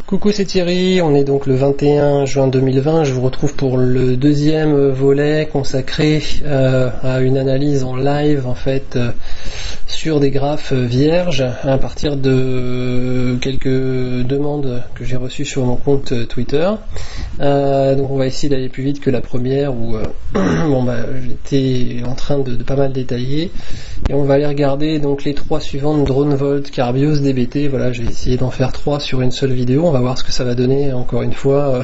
Coucou, c'est Thierry, on est donc le 21 juin 2020, je vous retrouve pour le deuxième volet consacré à une analyse en live en fait sur des graphes vierges à partir de quelques demandes que j'ai reçues sur mon compte Twitter. Donc on va essayer d'aller plus vite que la première où j'étais en train de pas mal détailler et on va aller regarder donc les trois suivantes: DroneVolt, Carbios, DBT. Voilà, je vais essayer d'en faire trois sur une seule vidéo. On va voir ce que ça va donner, encore une fois.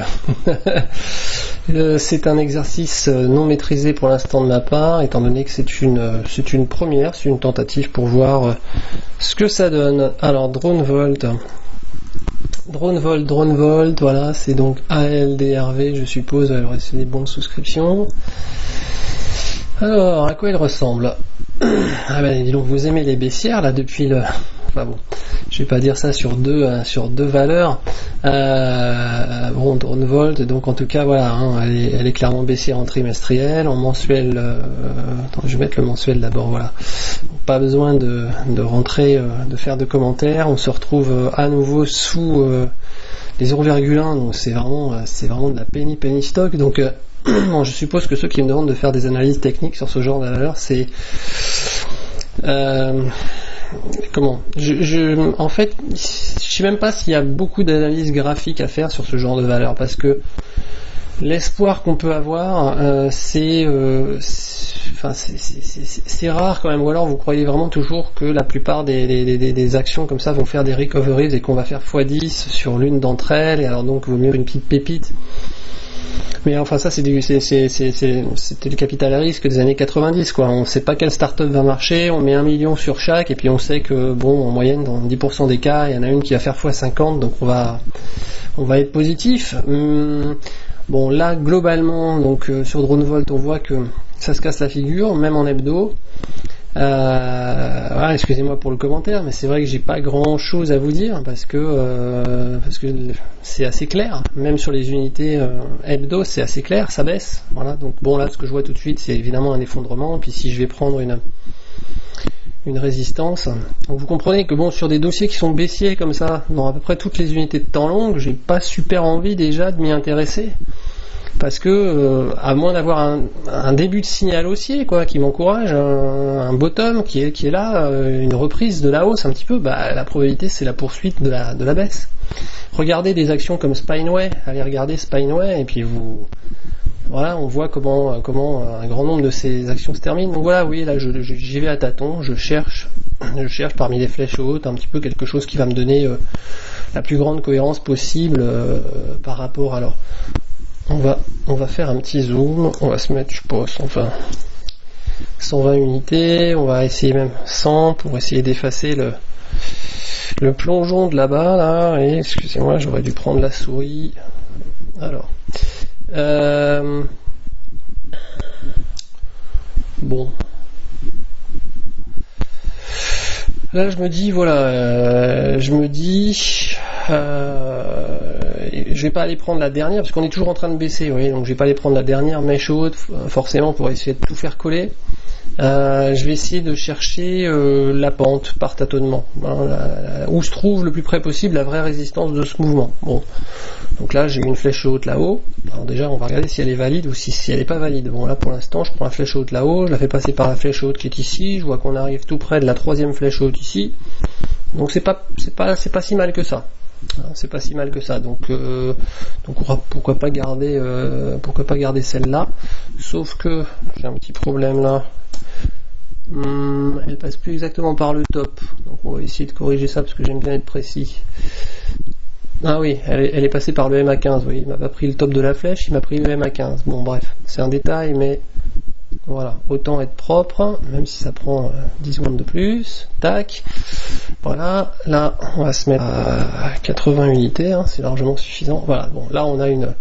C'est un exercice non maîtrisé pour l'instant de ma part, étant donné que c'est une première, c'est une tentative pour voir ce que ça donne. Alors, DroneVolt, voilà, c'est donc ALDRV, je suppose. Alors, c'est des bons de souscription. Alors, à quoi il ressemble? Ah ben, dis donc, vous aimez les baissières, là, depuis le... Enfin bon, je vais pas dire ça sur deux valeurs. DroneVolt, donc en tout cas, voilà, elle est clairement baissière en trimestriel, en mensuel... Attends, je vais mettre le mensuel d'abord, voilà. Pas besoin de rentrer, de faire de commentaires. On se retrouve à nouveau sous les 0,1, donc c'est vraiment de la penny stock. Donc bon, je suppose que ceux qui me demandent de faire des analyses techniques sur ce genre de valeur, c'est en fait, je sais même pas s'il y a beaucoup d'analyses graphiques à faire sur ce genre de valeur, parce que l'espoir qu'on peut avoir, c'est rare quand même. Ou alors vous croyez vraiment toujours que la plupart des actions comme ça vont faire des recoveries et qu'on va faire x10 sur l'une d'entre elles, et alors donc il vaut mieux une petite pépite. Mais enfin ça c'était le capital à risque des années 90 quoi. On sait pas quelle start-up va marcher, on met 1 million sur chaque et puis on sait que bon, en moyenne dans 10% des cas il y en a une qui va faire x50, donc on va être positif. Bon là globalement donc sur DroneVolt on voit que ça se casse la figure même en hebdo. Voilà, excusez-moi pour le commentaire, mais c'est vrai que j'ai pas grand chose à vous dire parce que c'est assez clair, même sur les unités hebdo c'est assez clair, ça baisse. Voilà, donc bon là ce que je vois tout de suite c'est évidemment un effondrement, puis si je vais prendre une résistance, donc vous comprenez que bon sur des dossiers qui sont baissiers comme ça dans à peu près toutes les unités de temps longues, j'ai pas super envie déjà de m'y intéresser. Parce que à moins d'avoir un début de signal haussier quoi, qui m'encourage, un bottom qui est là, une reprise de la hausse un petit peu, la probabilité c'est la poursuite de la baisse. Regardez des actions comme Spineway, allez regarder Spineway et puis voilà, on voit comment un grand nombre de ces actions se terminent. Donc voilà, oui, là j'y vais à tâtons, je cherche parmi les flèches hautes un petit peu quelque chose qui va me donner la plus grande cohérence possible par rapport. Alors on va faire un petit zoom, on va se mettre, je pense, 120 unités, on va essayer même 100 pour essayer d'effacer le plongeon de là-bas, là, et excusez-moi, j'aurais dû prendre la souris. Alors, bon. Là, je me dis, voilà, je vais pas aller prendre la dernière parce qu'on est toujours en train de baisser, vous voyez, donc je vais pas aller prendre la dernière mèche haute forcément pour essayer de tout faire coller. Je vais essayer de chercher la pente par tâtonnement, où se trouve le plus près possible la vraie résistance de ce mouvement. Bon, donc là j'ai une flèche haute là-haut. Alors déjà on va regarder si elle est valide ou si elle est pas valide. Bon là pour l'instant je prends la flèche haute là-haut, je la fais passer par la flèche haute qui est ici, je vois qu'on arrive tout près de la troisième flèche haute ici. Donc c'est pas si mal que ça. C'est pas si mal que ça, donc pourquoi pas garder celle-là, sauf que j'ai un petit problème là. Elle passe plus exactement par le top, donc on va essayer de corriger ça parce que j'aime bien être précis. Ah oui, elle est passée par le MA15, vous voyez, il m'a pas pris le top de la flèche, il m'a pris le MA15. Bon bref, c'est un détail, mais voilà, autant être propre, même si ça prend 10 secondes de plus. Tac, voilà, là on va se mettre à 80 unités, c'est largement suffisant. Voilà, bon là on a une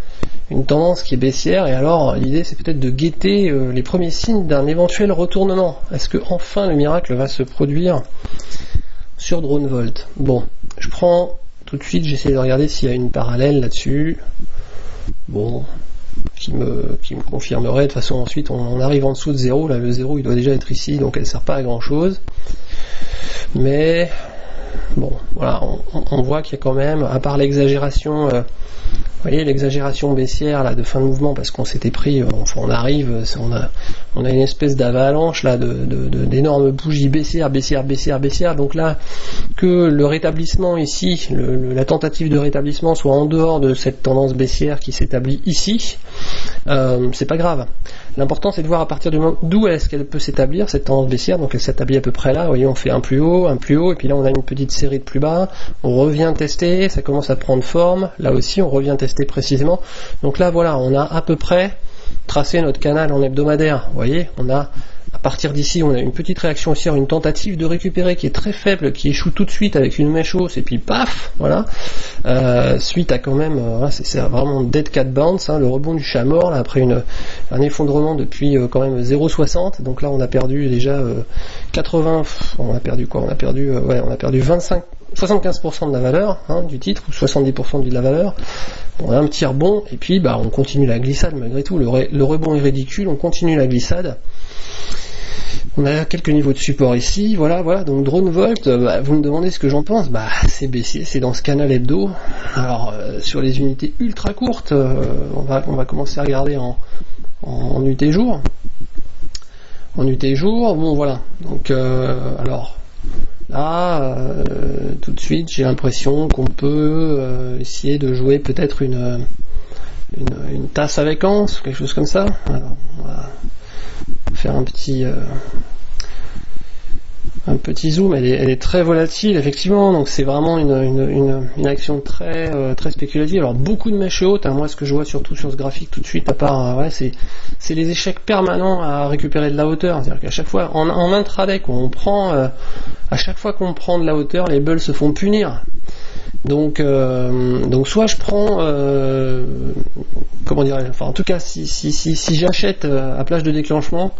tendance qui est baissière, et alors l'idée c'est peut-être de guetter les premiers signes d'un éventuel retournement. Est-ce que enfin le miracle va se produire sur DroneVolt? Bon, je prends tout de suite, j'essaie de regarder s'il y a une parallèle là-dessus. Bon, qui me confirmerait. De toute façon ensuite on arrive en dessous de 0, là le 0 il doit déjà être ici, donc elle sert pas à grand chose. Mais bon, voilà, on voit qu'il y a quand même, à part l'exagération, vous voyez l'exagération baissière là de fin de mouvement, parce qu'on s'était pris, on arrive, on a une espèce d'avalanche là d'énormes bougies baissières, donc là que le rétablissement ici, la tentative de rétablissement soit en dehors de cette tendance baissière qui s'établit ici, c'est pas grave. L'important c'est de voir à partir du moment d'où est-ce qu'elle peut s'établir cette tendance baissière. Donc elle s'établit à peu près là, vous voyez, on fait un plus haut, et puis là on a une petite série de plus bas, on revient tester, ça commence à prendre forme, là aussi on revient tester précisément. Donc là voilà, on a à peu près tracé notre canal en hebdomadaire. Vous voyez, on a à partir d'ici, on a une petite réaction haussière, une tentative de récupérer qui est très faible, qui échoue tout de suite avec une mèche hausse, et puis paf, voilà. Suite à quand même, c'est vraiment dead cat bounce, le rebond du chat mort, là, après un effondrement depuis quand même 0,60. Donc là, on a perdu déjà 80. On a perdu quoi ? On a perdu 75% de la valeur du titre, ou 70% de la valeur. On a un petit rebond, et puis on continue la glissade malgré tout. Le rebond est ridicule, on continue la glissade. On a quelques niveaux de support ici, voilà, donc DroneVolt, vous me demandez ce que j'en pense, c'est baissier, c'est dans ce canal hebdo. Alors, sur les unités ultra courtes, on va commencer à regarder en UT jour. En UT jour, bon voilà, donc, alors, là, tout de suite, j'ai l'impression qu'on peut essayer de jouer peut-être une tasse avec anse, quelque chose comme ça. Alors, on va faire un petit zoom. Elle est très volatile effectivement, donc c'est vraiment une action très spéculative. Alors beaucoup de mèches hautes, moi ce que je vois surtout sur ce graphique tout de suite, à part c'est les échecs permanents à récupérer de la hauteur. C'est-à-dire qu'à chaque fois en intraday, à chaque fois qu'on prend de la hauteur, les bulles se font punir. Donc soit je prends comment dirais-je, enfin en tout cas si j'achète à plage de déclenchement,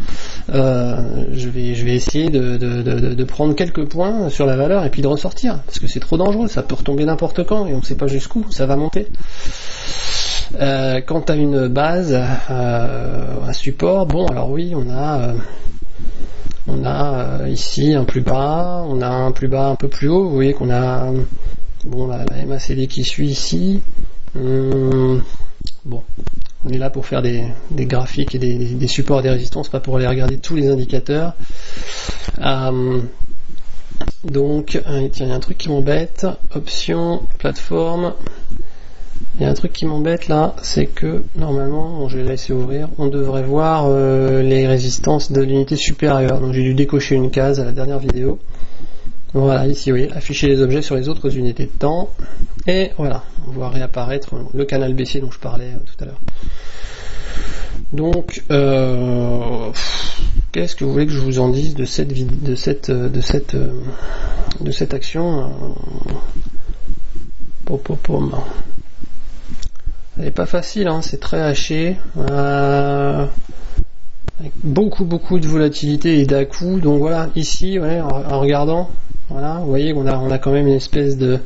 je vais essayer de prendre quelques points sur la valeur et puis de ressortir, parce que c'est trop dangereux, ça peut retomber n'importe quand et on ne sait pas jusqu'où ça va monter. Quant à une base, un support, bon alors oui, on a ici un plus bas, on a un plus bas un peu plus haut, vous voyez qu'on a la MACD qui suit ici. Bon, on est là pour faire des graphiques et des supports et des résistances, pas pour aller regarder tous les indicateurs. Donc, tiens, il y a un truc qui m'embête. Options, plateforme. Il y a un truc qui m'embête là, c'est que normalement, je vais laisser ouvrir, on devrait voir les résistances de l'unité supérieure. Donc j'ai dû décocher une case à la dernière vidéo. Voilà, ici, vous voyez, afficher les objets sur les autres unités de temps. Et voilà, on voit réapparaître le canal baissier dont je parlais tout à l'heure. Donc, qu'est-ce que vous voulez que je vous en dise de cette action? Elle n'est pas facile, c'est très haché, avec beaucoup de volatilité et d'à-coups. Donc voilà, ici, ouais, en regardant, voilà, vous voyez qu'on a quand même une espèce de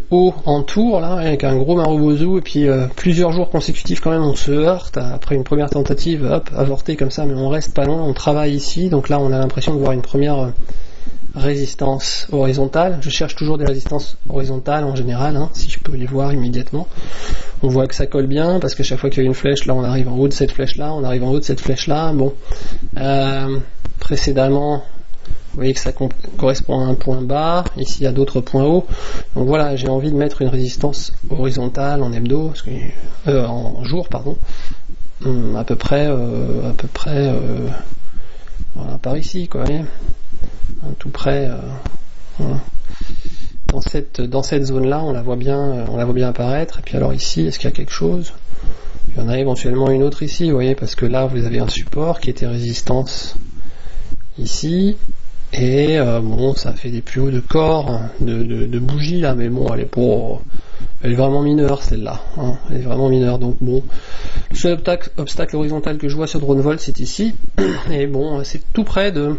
haut en tour là, avec un gros marubozu, et puis plusieurs jours consécutifs quand même on se heurte après une première tentative, hop, avortée comme ça, mais on reste pas loin, on travaille ici. Donc là on a l'impression de voir une première résistance horizontale. Je cherche toujours des résistances horizontales en général, si je peux les voir immédiatement. On voit que ça colle bien, parce qu'à chaque fois qu'il y a une flèche, là on arrive en haut de cette flèche là, on arrive en haut de cette flèche là. Bon, précédemment, vous voyez que ça correspond à un point bas, ici il y a d'autres points hauts. Donc voilà, j'ai envie de mettre une résistance horizontale en hebdo, en jour, pardon, à peu près voilà, par ici, quoi, vous voyez, tout près, voilà. Dans cette zone-là, on la voit bien apparaître. Et puis alors ici, est-ce qu'il y a quelque chose? Il y en a éventuellement une autre ici, vous voyez, parce que là vous avez un support qui était résistance ici. Et bon, ça fait des plus hauts de corps, de bougies là, mais bon, elle est vraiment mineure celle-là, elle est vraiment mineure. Donc bon, le seul obstacle horizontal que je vois sur DroneVolt, c'est ici, et bon, c'est tout près de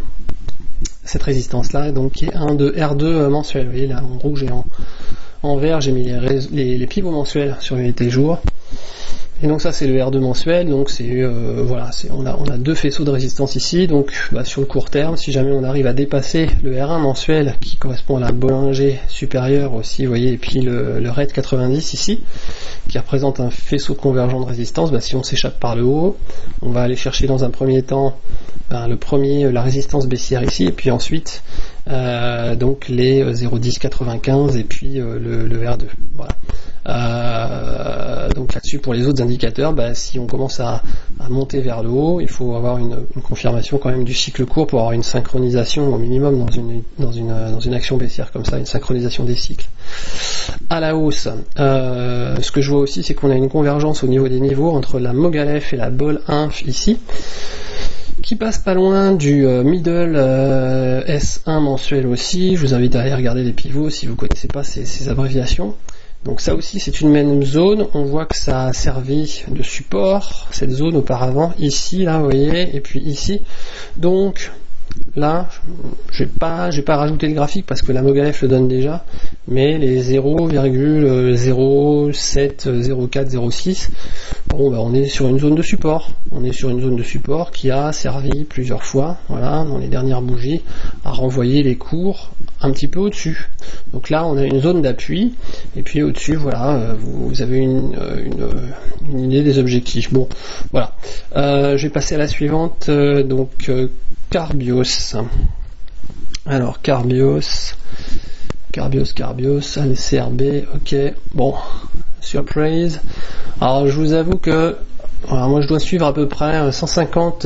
cette résistance là, donc qui est un de R2 mensuel. Vous voyez là, en rouge et en vert, j'ai mis les pivots mensuels sur l'unité jour. Et donc ça c'est le R2 mensuel, donc on a deux faisceaux de résistance ici, donc sur le court terme, si jamais on arrive à dépasser le R1 mensuel qui correspond à la Bollinger supérieure aussi, vous voyez, et puis le RAID 90 ici, qui représente un faisceau convergent de résistance, si on s'échappe par le haut, on va aller chercher dans un premier temps la résistance baissière ici, et puis ensuite donc les 0,10, 95 et puis le R2. Voilà. Donc là-dessus, pour les autres indicateurs, si on commence à monter vers le haut, il faut avoir une confirmation quand même du cycle court pour avoir une synchronisation au minimum dans une action baissière comme ça, une synchronisation des cycles. À la hausse, ce que je vois aussi, c'est qu'on a une convergence au niveau des niveaux entre la Mogalef et la Bol Inf ici, qui passe pas loin du middle S1 mensuel aussi. Je vous invite à aller regarder les pivots si vous ne connaissez pas ces abréviations. Donc ça aussi c'est une même zone, on voit que ça a servi de support, cette zone auparavant, ici, là vous voyez, et puis ici. Donc là, je vais pas rajouter le graphique parce que la Mogalef le donne déjà, mais les 0,07, 0,4, 0,6, on est sur une zone de support. On est sur une zone de support qui a servi plusieurs fois, voilà, dans les dernières bougies, à renvoyer les cours un petit peu au-dessus. Donc là, on a une zone d'appui, et puis au-dessus, voilà, vous avez une idée des objectifs. Bon, voilà. Je vais passer à la suivante, Carbios. Alors, Carbios, allez, CRB, ok, bon, surprise. Alors, je vous avoue que moi je dois suivre à peu près 150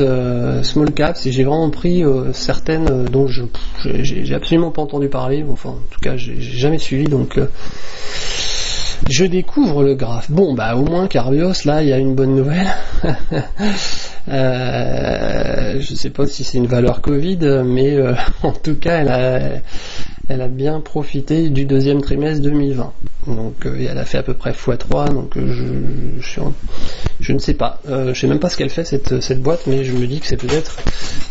small caps et j'ai vraiment pris certaines dont j'ai absolument pas entendu parler, enfin en tout cas j'ai jamais suivi, donc je découvre le graphe. Bon au moins Carbios, là il y a une bonne nouvelle. Je sais pas si c'est une valeur Covid, mais en tout cas elle a bien profité du deuxième trimestre 2020. Donc elle a fait à peu près x3, donc je ne sais pas. Je sais même pas ce qu'elle fait cette boîte, mais je me dis que c'est peut-être,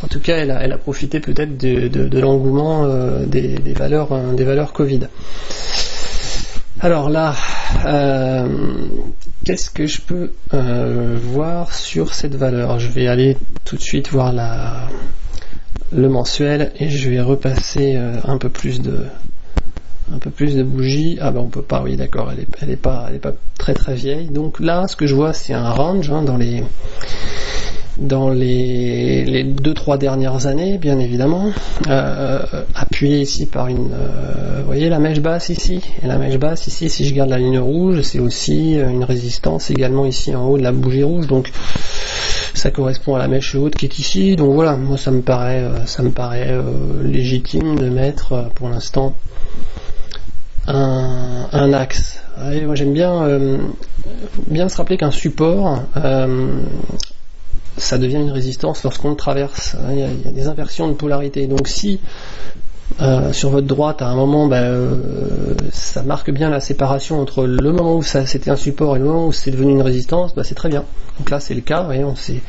en tout cas elle a profité peut-être de l'engouement des valeurs Covid. Alors là, qu'est-ce que je peux voir sur cette valeur? Je vais aller tout de suite voir le mensuel et je vais repasser un peu plus de bougies. On peut pas, oui d'accord, elle est pas très très vieille. Donc là, ce que je vois, c'est un range dans les 2-3 dernières années, bien évidemment, appuyé ici par vous voyez la mèche basse ici, et la mèche basse ici, si je garde la ligne rouge, c'est aussi une résistance également ici en haut de la bougie rouge, donc ça correspond à la mèche haute qui est ici. Donc voilà, moi ça me paraît légitime de mettre pour l'instant un axe. Allez, moi j'aime bien se rappeler qu'un support ça devient une résistance lorsqu'on le traverse. Il y a des inversions de polarité. Donc si sur votre droite à un moment ça marque bien la séparation entre le moment où c'était un support et le moment où c'est devenu une résistance, c'est très bien. Donc là c'est le cas, et on s'est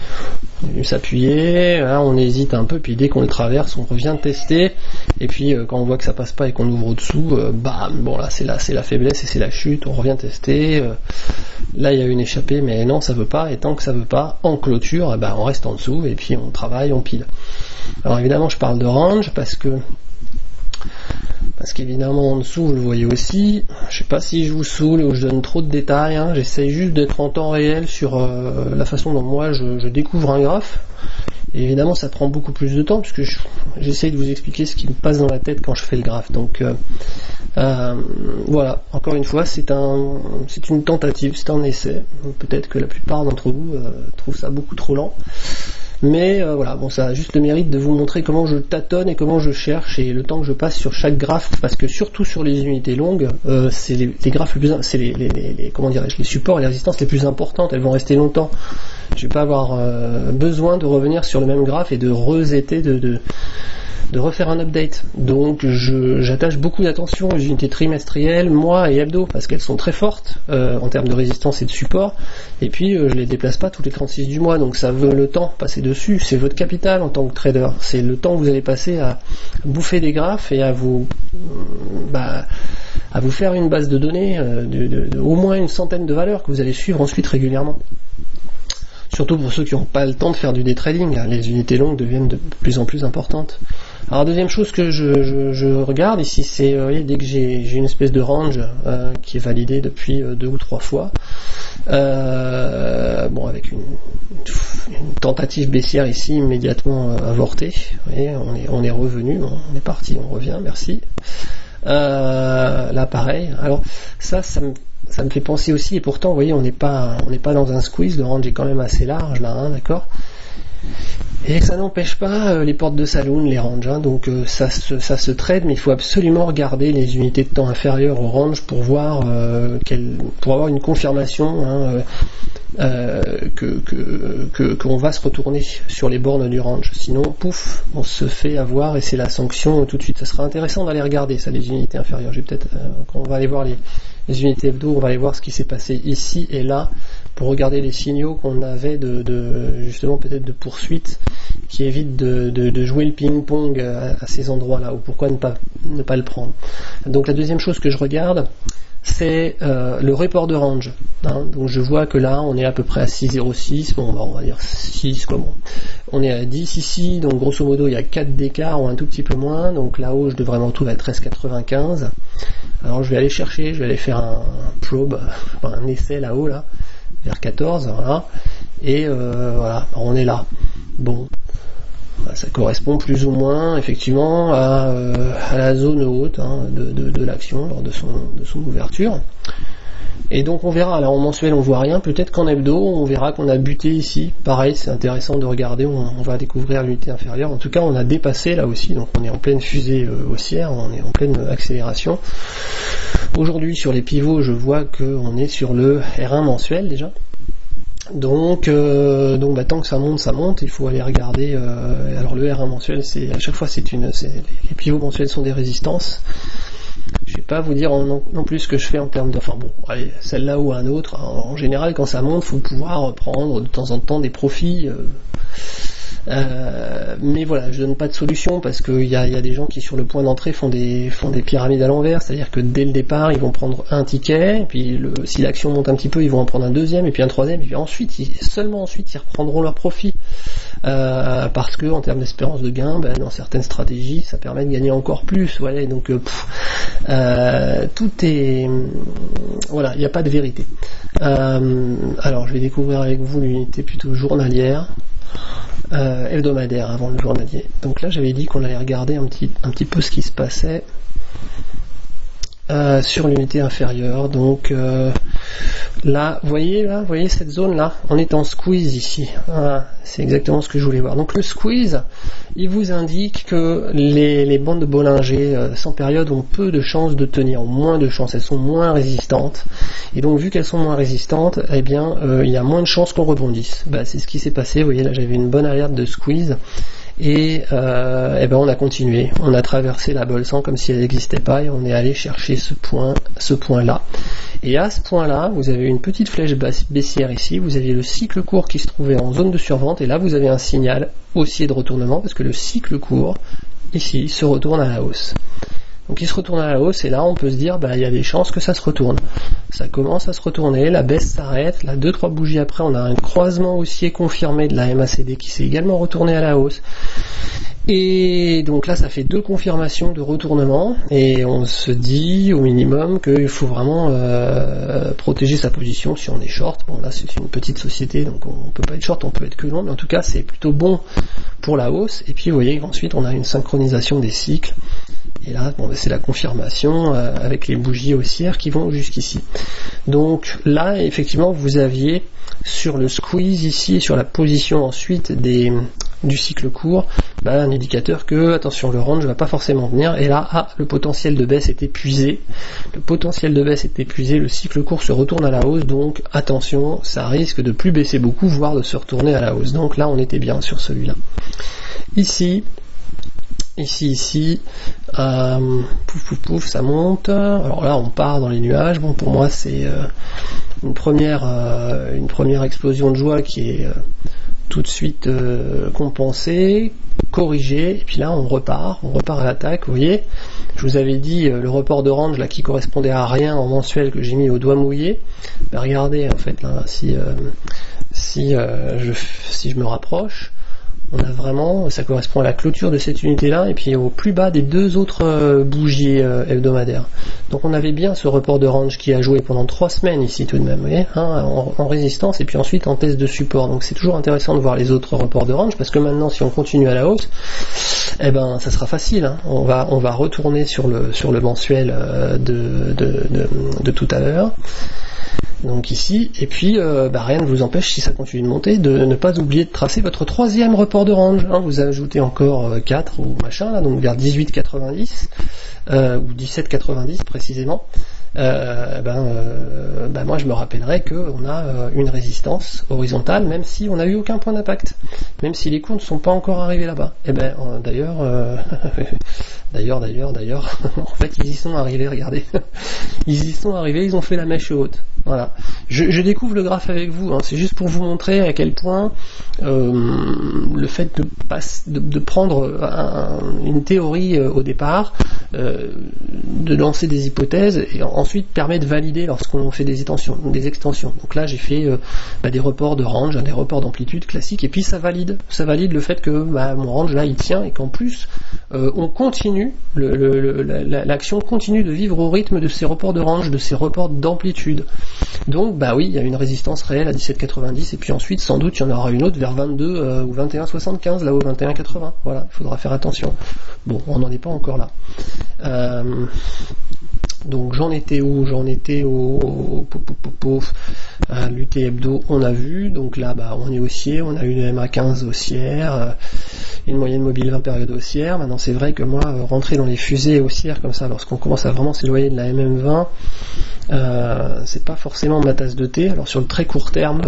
venu s'appuyer, on hésite un peu, puis dès qu'on le traverse on revient tester, et puis quand on voit que ça passe pas et qu'on ouvre au-dessous, bon là c'est la faiblesse et c'est la chute, on revient tester, là il y a une échappée mais non ça veut pas, et tant que ça veut pas, en clôture, on reste en dessous et puis on travaille, on pile. Alors évidemment je parle de range parce qu'évidemment en dessous vous le voyez aussi, je sais pas si je vous saoule ou je donne trop de détails, j'essaye juste d'être en temps réel sur la façon dont moi je découvre un graphe, et évidemment ça prend beaucoup plus de temps puisque j'essaye de vous expliquer ce qui me passe dans la tête quand je fais le graphe. Donc voilà, encore une fois c'est une tentative, c'est un essai, peut-être que la plupart d'entre vous trouvent ça beaucoup trop lent. Mais voilà, ça a juste le mérite de vous montrer comment je tâtonne et comment je cherche et le temps que je passe sur chaque graphe, parce que surtout sur les unités longues, c'est les graphes les plus, c'est les supports et les résistances les plus importantes. Elles vont rester longtemps. Je vais pas avoir besoin de revenir sur le même graphe et de resetter, de refaire un update. Donc j'attache beaucoup d'attention aux unités trimestrielles, mois et hebdo, parce qu'elles sont très fortes en termes de résistance et de support, et puis je les déplace pas tous les 36 du mois, donc ça veut le temps passer dessus, c'est votre capital en tant que trader, c'est le temps que vous allez passer à bouffer des graphes et à vous à vous faire une base de données de au moins une centaine de valeurs que vous allez suivre ensuite régulièrement. Surtout pour ceux qui n'ont pas le temps de faire du day trading, là, les unités longues deviennent de plus en plus importantes. Alors deuxième chose que je regarde ici, c'est dès que j'ai une espèce de range qui est validée depuis 2 ou 3 fois, avec une tentative baissière ici immédiatement avortée. Vous voyez, on est revenu, on est parti, on revient, merci. Là pareil. Alors ça me fait penser aussi, et pourtant vous voyez on n'est pas dans un squeeze, le range est quand même assez large là, hein, d'accord. Et ça n'empêche pas les portes de saloon, les ranges, hein, donc ça se trade, mais il faut absolument regarder les unités de temps inférieures au range pour voir pour avoir une confirmation, hein, qu'on va se retourner sur les bornes du range. Sinon, pouf, on se fait avoir et c'est la sanction tout de suite. Ça sera intéressant d'aller regarder ça, les unités inférieures. Quand on va aller voir les unités hebdo, on va aller voir ce qui s'est passé ici et là pour regarder les signaux qu'on avait justement peut-être de poursuite qui évite de jouer le ping-pong à ces endroits-là, ou pourquoi ne pas le prendre. Donc la deuxième chose que je regarde, c'est le report de range, hein. Donc je vois que là on est à peu près à 6,06, on va dire 6 quoi, bon. On est à 10 ici, donc grosso modo il y a 4 d'écart ou un tout petit peu moins, donc là-haut je devrais me retrouver à 13,95. Alors je vais aller faire un probe, un essai là-haut là, vers 14, voilà, et voilà, on est là. Bon, ça correspond plus ou moins effectivement à la zone haute, hein, de l'action lors de son ouverture. Et donc on verra, là en mensuel on voit rien, peut-être qu'en hebdo on verra qu'on a buté ici, pareil c'est intéressant de regarder, on va découvrir l'unité inférieure, en tout cas on a dépassé là aussi, donc on est en pleine fusée haussière, on est en pleine accélération. Aujourd'hui sur les pivots je vois qu'on est sur le R1 mensuel déjà. Donc tant que ça monte, il faut aller regarder. Alors le R1 mensuel, à chaque fois les pivots mensuels sont des résistances. Je vais pas vous dire non plus ce que je fais en termes de. Enfin bon, allez, celle-là ou un autre. En général, quand ça monte, faut pouvoir prendre de temps en temps des profits. Mais voilà, je donne pas de solution parce qu'il y a des gens qui sur le point d'entrée font des pyramides à l'envers, c'est-à-dire que dès le départ ils vont prendre un ticket, et puis si l'action monte un petit peu ils vont en prendre un deuxième, et puis un troisième, et puis seulement ensuite ils reprendront leur profit, parce que en termes d'espérance de gain, dans certaines stratégies ça permet de gagner encore plus. Voilà, donc tout est voilà, il n'y a pas de vérité. Alors je vais découvrir avec vous l'unité plutôt journalière. Hebdomadaire avant le journalier. Donc là j'avais dit qu'on allait regarder un petit peu ce qui se passait sur l'unité inférieure. Donc là, vous voyez cette zone là, on est en squeeze ici. Voilà, c'est exactement ce que je voulais voir. Donc le squeeze, il vous indique que les bandes de Bollinger sans période ont peu de chances de tenir, ont moins de chances, elles sont moins résistantes. Et donc vu qu'elles sont moins résistantes, eh bien il y a moins de chances qu'on rebondisse. C'est ce qui s'est passé. Vous voyez là, j'avais une bonne alerte de squeeze. Et on a continué, on a traversé la bolle 100 comme si elle n'existait pas, et on est allé chercher ce point là. Et à ce point là, vous avez une petite flèche baissière ici, vous aviez le cycle court qui se trouvait en zone de survente, et là vous avez un signal haussier de retournement, parce que le cycle court ici se retourne à la hausse. Donc il se retourne à la hausse, et là on peut se dire il y a des chances que ça se retourne. Ça commence à se retourner, la baisse s'arrête, là 2-3 bougies après on a un croisement haussier confirmé de la MACD qui s'est également retourné à la hausse. Et donc là ça fait 2 confirmations de retournement, et on se dit au minimum qu'il faut vraiment protéger sa position si on est short. Bon là c'est une petite société, donc on peut pas être short, on peut être que long, mais en tout cas c'est plutôt bon pour la hausse. Et puis vous voyez qu'ensuite on a une synchronisation des cycles. Et là, c'est la confirmation avec les bougies haussières qui vont jusqu'ici. Donc là, effectivement, vous aviez sur le squeeze ici, sur la position ensuite du cycle court, un indicateur que, attention, le range ne va pas forcément venir. Et là, le potentiel de baisse est épuisé. Le cycle court se retourne à la hausse. Donc attention, ça risque de plus baisser beaucoup, voire de se retourner à la hausse. Donc là, on était bien sur celui-là. Ici, pouf, ça monte. Alors là, on part dans les nuages. Bon, pour moi, c'est une première explosion de joie qui est tout de suite compenser, corriger, et puis là on repart à l'attaque. Vous voyez, je vous avais dit le report de range là qui correspondait à rien en mensuel que j'ai mis au doigt mouillé. Ben, regardez en fait là, si je me rapproche, on a vraiment, ça correspond à la clôture de cette unité-là, et puis au plus bas des deux autres bougies hebdomadaires. Donc on avait bien ce report de range qui a joué pendant 3 semaines ici tout de même, vous voyez, hein, en résistance, et puis ensuite en test de support. Donc c'est toujours intéressant de voir les autres reports de range, parce que maintenant si on continue à la hausse, eh ben ça sera facile, hein. On va retourner sur le mensuel de tout à l'heure. Donc ici, et puis rien ne vous empêche, si ça continue de monter, de ne pas oublier de tracer votre 3e report de range, hein. Vous ajoutez encore 4 ou machin là, donc vers 18,90 ou 17,90 précisément. Moi je me rappellerai qu'on a une résistance horizontale, même si on n'a eu aucun point d'impact, même si les cours ne sont pas encore arrivés là-bas. Et d'ailleurs, en fait ils y sont arrivés, regardez. Ils y sont arrivés, ils ont fait la mèche haute. Voilà. Je découvre le graphe avec vous, hein. C'est juste pour vous montrer à quel point le fait de prendre une théorie au départ, de lancer des hypothèses, et ensuite permet de valider lorsqu'on fait des extensions. Donc là j'ai fait des reports de range, des reports d'amplitude classiques, et puis ça valide le fait que mon range là il tient, et qu'en plus on continue, l'action continue de vivre au rythme de ces reports de range, de ces reports d'amplitude. Donc oui, il y a une résistance réelle à 17,90, et puis ensuite sans doute il y en aura une autre vers 22 ou 21,75, là-haut 21,80. Voilà, il faudra faire attention. Bon, on n'en est pas encore là. Donc j'en étais où? J'en étais au l'UT hebdo, on a vu. Donc là on est haussier, on a une MA15 haussière, une moyenne mobile 20 période haussière. Maintenant c'est vrai que moi rentrer dans les fusées haussières comme ça lorsqu'on commence à vraiment s'éloigner de la MM20, c'est pas forcément ma tasse de thé. Alors sur le très court terme,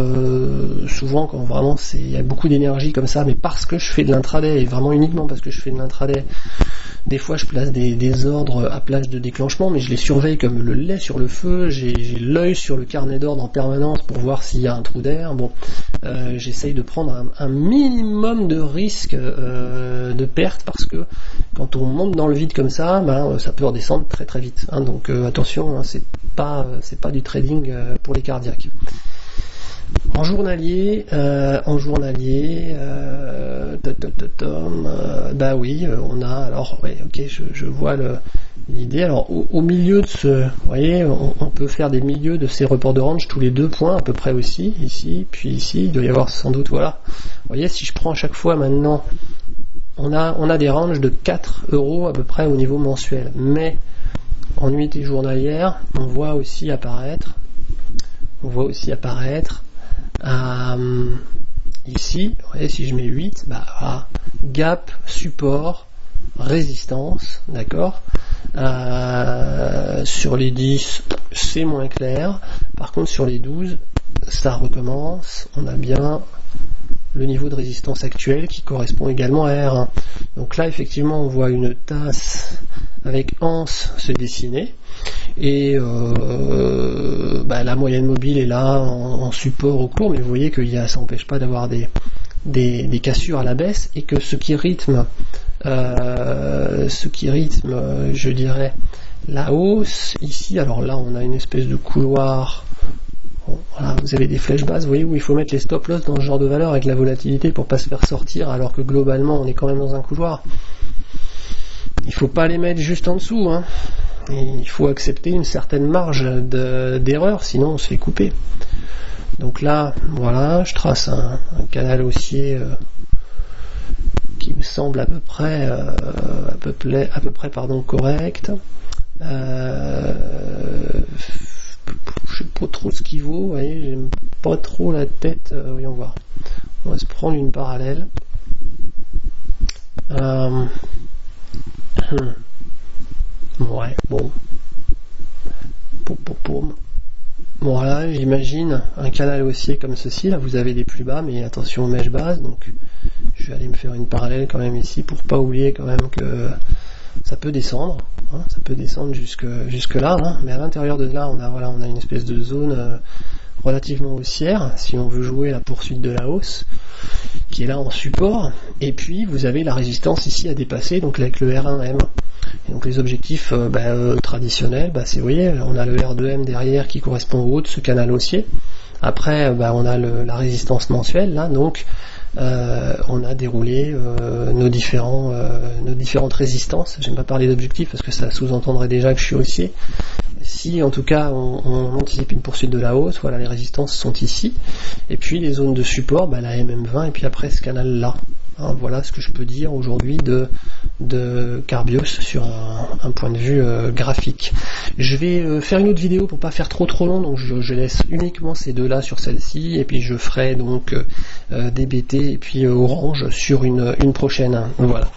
souvent quand vraiment il y a beaucoup d'énergie comme ça, mais parce que je fais de l'intraday, et vraiment uniquement parce que je fais de l'intraday, des fois je place des ordres à place de déclenchement, mais je les surveille comme le lait sur le feu. J'ai l'œil sur le carnet d'ordre en permanence pour voir s'il y a un trou d'air. Bon, j'essaye de prendre un minimum de risque de perte, parce que quand on monte dans le vide comme ça, ça peut redescendre très très vite, hein. Donc attention, hein, c'est pas du trading pour les cardiaques. En journalier, oui, on a, alors, ouais, ok, je vois l'idée. Alors, au milieu de vous voyez, on peut faire des milieux de ces reports de range tous les 2 points à peu près aussi, ici, puis ici, il doit y avoir sans doute, voilà. Vous voyez, si je prends à chaque fois maintenant, on a des ranges de 4 € à peu près au niveau mensuel, mais en unité journalière, on voit aussi apparaître ici, vous voyez, si je mets 8, gap, support, résistance, d'accord. Sur les 10, c'est moins clair. Par contre, sur les 12, ça recommence. On a bien le niveau de résistance actuel qui correspond également à R1. Donc là, effectivement, on voit une tasse avec anse se dessiner. Et la moyenne mobile est là en support au cours, mais vous voyez que ça n'empêche pas d'avoir des cassures à la baisse, et que ce qui rythme, je dirais, la hausse ici. Alors là, on a une espèce de couloir. Bon, voilà, vous avez des flèches basses, vous voyez, où il faut mettre les stop loss dans ce genre de valeur avec la volatilité pour pas se faire sortir, alors que globalement on est quand même dans un couloir. Il faut pas les mettre juste en dessous, hein. Et il faut accepter une certaine marge d'erreur, sinon on se fait couper. Donc là, voilà, je trace un canal haussier qui me semble à peu près correct. Je sais pas trop ce qu'il vaut, vous voyez, j'aime pas trop la tête. Voyons voir. On va se prendre une parallèle. Ouais, bon. Voilà, j'imagine un canal haussier comme ceci. Là, vous avez des plus bas, mais attention aux mèches basses. Donc, je vais aller me faire une parallèle quand même ici pour pas oublier quand même que ça peut descendre. Hein, ça peut descendre jusque là, hein, mais à l'intérieur de là, on a une espèce de zone relativement haussière. Si on veut jouer la poursuite de la hausse, qui est là en support, et puis vous avez la résistance ici à dépasser, donc avec le R1M. Et donc les objectifs traditionnels, c'est, vous voyez, on a le R2M derrière qui correspond au haut de ce canal haussier. Après, on a la résistance mensuelle, là, donc on a déroulé nos différentes résistances. J'aime pas parler d'objectifs parce que ça sous-entendrait déjà que je suis haussier. Si en tout cas on anticipe une poursuite de la hausse, voilà, les résistances sont ici. Et puis les zones de support, la MM20 et puis après ce canal là. Voilà ce que je peux dire aujourd'hui de Carbios sur un point de vue graphique. Je vais faire une autre vidéo pour pas faire trop long, donc je laisse uniquement ces deux là sur celle-ci, et puis je ferai donc DBT et puis Orange sur une prochaine. Voilà.